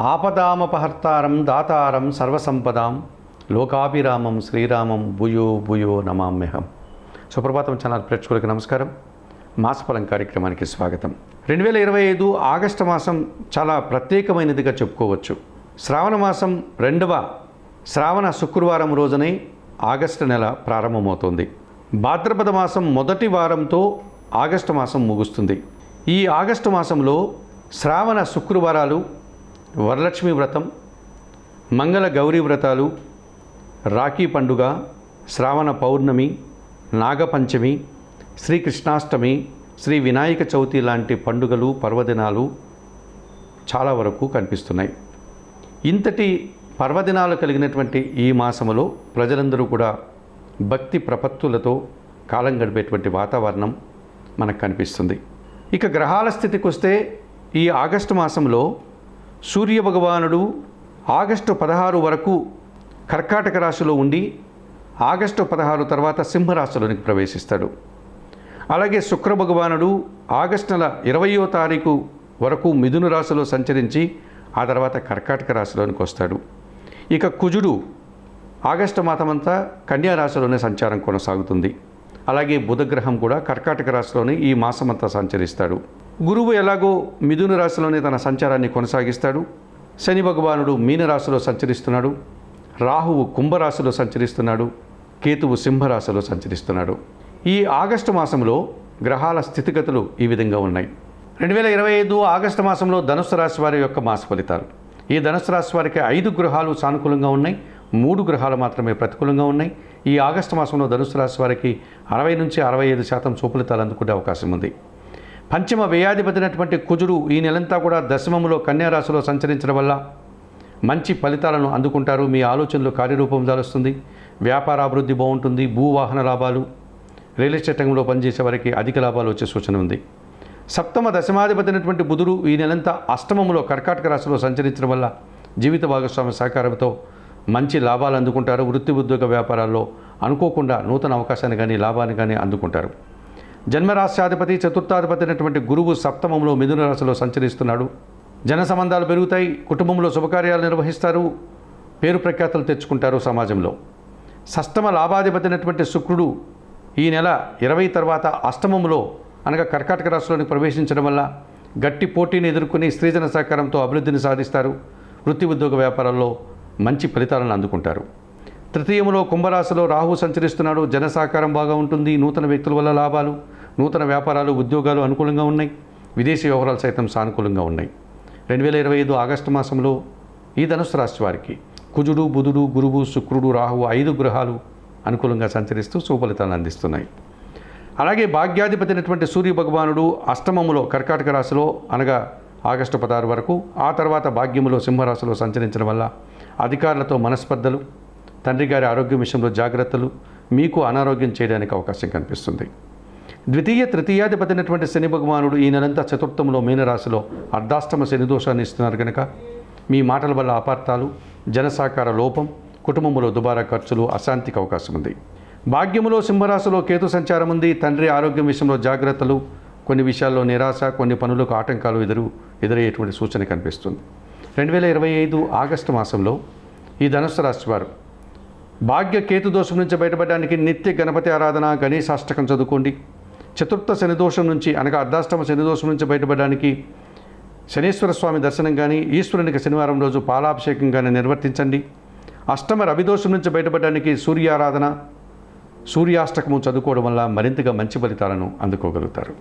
ఆపదామపహర్తారం దాతారం సర్వసంపదాం లోకాభిరామం శ్రీరామం భూయో భూయో నమామ్యహం. సుప్రభాతం ఛానల్ ప్రేక్షకులకు నమస్కారం. మాసఫలం కార్యక్రమానికి స్వాగతం. 2025 ఆగస్టు మాసం చాలా ప్రత్యేకమైనదిగా చెప్పుకోవచ్చు. శ్రావణ మాసం 2వ శ్రావణ శుక్రవారం రోజునే ఆగస్టు నెల ప్రారంభమవుతుంది. భాద్రపద మాసం మొదటి వారంతో ఆగస్టు మాసం ముగుస్తుంది. ఈ ఆగస్టు మాసంలో శ్రావణ శుక్రవారాలు, వరలక్ష్మి వ్రతం, మంగళ గౌరీ వ్రతాలు, రాఖీ పండుగ, శ్రావణ పౌర్ణమి, నాగపంచమి, శ్రీకృష్ణాష్టమి, శ్రీ వినాయక చవితి లాంటి పండుగలు, పర్వదినాలు చాలా వరకు కనిపిస్తున్నాయి. ఇంతటి పర్వదినాలు కలిగినటువంటి ఈ మాసములో ప్రజలందరూ కూడా భక్తి ప్రపత్తులతో కాలం గడిపేటువంటి వాతావరణం మనకు కనిపిస్తుంది. ఇక గ్రహాల స్థితికి వస్తే ఈ ఆగస్టు మాసంలో సూర్య భగవానుడు ఆగస్టు 16 వరకు కర్కాటక రాశిలో ఉండి ఆగస్టు 16 తర్వాత సింహరాశిలోనికి ప్రవేశిస్తాడు. అలాగే శుక్ర భగవానుడు ఆగస్టు నెల 20వ తారీఖు వరకు మిథున రాశిలో సంచరించి ఆ తర్వాత కర్కాటక రాశిలోనికి వస్తాడు. ఇక కుజుడు ఆగస్టు మాసమంతా కన్యా రాశిలోనే సంచారం కొనసాగుతుంది. అలాగే బుధగ్రహం కూడా కర్కాటక రాశిలోనే ఈ మాసమంతా సంచరిస్తాడు. గురువు ఎలాగో మిథున రాశిలోనే తన సంచారాన్ని కొనసాగిస్తాడు. శని భగవానుడు మీనరాశిలో సంచరిస్తున్నాడు. రాహువు కుంభరాశిలో సంచరిస్తున్నాడు. కేతువు సింహరాశిలో సంచరిస్తున్నాడు. ఈ ఆగస్టు మాసంలో గ్రహాల స్థితిగతులు ఈ విధంగా ఉన్నాయి. 2025 ఆగస్టు మాసంలో ధనుస్సు రాశి వారి యొక్క మాస ఫలితాలు. ఈ ధనుస్సు రాశి వారికి 5 గ్రహాలు సానుకూలంగా ఉన్నాయి, 3 గ్రహాలు మాత్రమే ప్రతికూలంగా ఉన్నాయి. ఈ ఆగస్టు మాసంలో ధనుస్సు రాశి వారికి 60 నుంచి 65% సుఫలితాలు అందుకునే అవకాశం ఉంది. పంచమ వ్యయాధిపతినటువంటి కుజుడు ఈ నెలంతా కూడా దశమములో కన్యా రాశిలో సంచరించడం వల్ల మంచి ఫలితాలను అందుకుంటారు. మీ ఆలోచనలు కార్యరూపం దాలుస్తుంది. వ్యాపారాభివృద్ధి బాగుంటుంది. భూవాహన లాభాలు, రియల్ ఎస్టేట్ రంగంలో పనిచేసే వారికి అధిక లాభాలు వచ్చే సూచన ఉంది. సప్తమ దశమాధిపతినటువంటి బుధుడు ఈ నెలంతా అష్టమములో కర్కాటక రాశిలో సంచరించడం వల్ల జీవిత భాగస్వామి సహకారంతో మంచి లాభాలు అందుకుంటారు. వృత్తి ఉద్యోగ వ్యాపారాల్లో అనుకోకుండా నూతన అవకాశాన్ని కానీ లాభాన్ని కానీ అందుకుంటారు. జన్మరాశ్యాధిపతి చతుర్థాధిపతి అయినటువంటి గురువు సప్తమంలో మిథున రాశిలో సంచరిస్తున్నాడు. జన సంబంధాలు పెరుగుతాయి. కుటుంబంలో శుభకార్యాలు నిర్వహిస్తారు. పేరు ప్రఖ్యాతలు తెచ్చుకుంటారు సమాజంలో. షష్టమ లాభాధిపతి అయినటువంటి శుక్రుడు ఈ నెల 20 తర్వాత అష్టమంలో అనగా కర్కాటక రాశిలోని ప్రవేశించడం వల్ల గట్టి పోటీని ఎదుర్కొని స్త్రీజన సహకారంతో అభివృద్ధిని సాధిస్తారు. వృత్తి ఉద్యోగ వ్యాపారాల్లో మంచి ఫలితాలను అందుకుంటారు. తృతీయములో కుంభరాశిలో రాహువు సంచరిస్తున్నాడు. జన సహకారం బాగా ఉంటుంది. నూతన వ్యక్తుల వల్ల లాభాలు, నూతన వ్యాపారాలు, ఉద్యోగాలు అనుకూలంగా ఉన్నాయి. విదేశీ వ్యవహారాలు సైతం సానుకూలంగా ఉన్నాయి. 2025 ఆగస్టు మాసంలో ఈ ధనుస్సు రాశి వారికి కుజుడు, బుధుడు, గురువు, శుక్రుడు, రాహువు 5 గ్రహాలు అనుకూలంగా సంచరిస్తూ సుఫలితాలను అందిస్తున్నాయి. అలాగే భాగ్యాధిపతి అయినటువంటి సూర్య భగవానుడు అష్టమములో కర్కాటక రాశిలో అనగా ఆగస్టు 16 వరకు, ఆ తర్వాత భాగ్యములో సింహరాశిలో సంచరించడం వల్ల అధికారులతో మనస్పర్ధలు, తండ్రి గారి ఆరోగ్యం విషయంలో జాగ్రత్తలు, మీకు అనారోగ్యం చేయడానికి అవకాశం కనిపిస్తుంది. ద్వితీయ తృతీయాధిపతి అయినటువంటి శని భగవానుడు ఈ నెలంతా చతుర్థంలో మీనరాశిలో అర్ధాష్టమ శని దోషాన్ని ఇస్తున్నారు కనుక మీ మాటల వల్ల అపార్థాలు, జనసహకార లోపం, కుటుంబంలో దుబారా ఖర్చులు, అశాంతికి అవకాశం ఉంది. భాగ్యములో సింహరాశిలో కేతు సంచారం ఉంది. తండ్రి ఆరోగ్యం విషయంలో జాగ్రత్తలు, కొన్ని విషయాల్లో నిరాశ, కొన్ని పనులకు ఆటంకాలు ఎదురయ్యేటువంటి సూచన కనిపిస్తుంది. 2025 ఆగస్టు మాసంలో ఈ ధనుస్సు రాశి వారు భాగ్య కేతు దోషం నుంచి బయటపడడానికి నిత్య గణపతి ఆరాధన, గణేశాష్టకం చదువుకోండి. చతుర్థ శని దోషం నుంచి అనగా అర్ధాష్టమ శని దోషం నుంచి బయటపడడానికి శనీశ్వర స్వామి దర్శనం కానీ, ఈశ్వరునికి శనివారం రోజు పాలాభిషేకం కానీ నిర్వర్తించండి. అష్టమ రవి దోషం నుంచి బయటపడడానికి సూర్యారాధన, సూర్యాష్టకము చదువుకోవడం వల్ల మరింతగా మంచి ఫలితాలను అందుకోగలుగుతారు.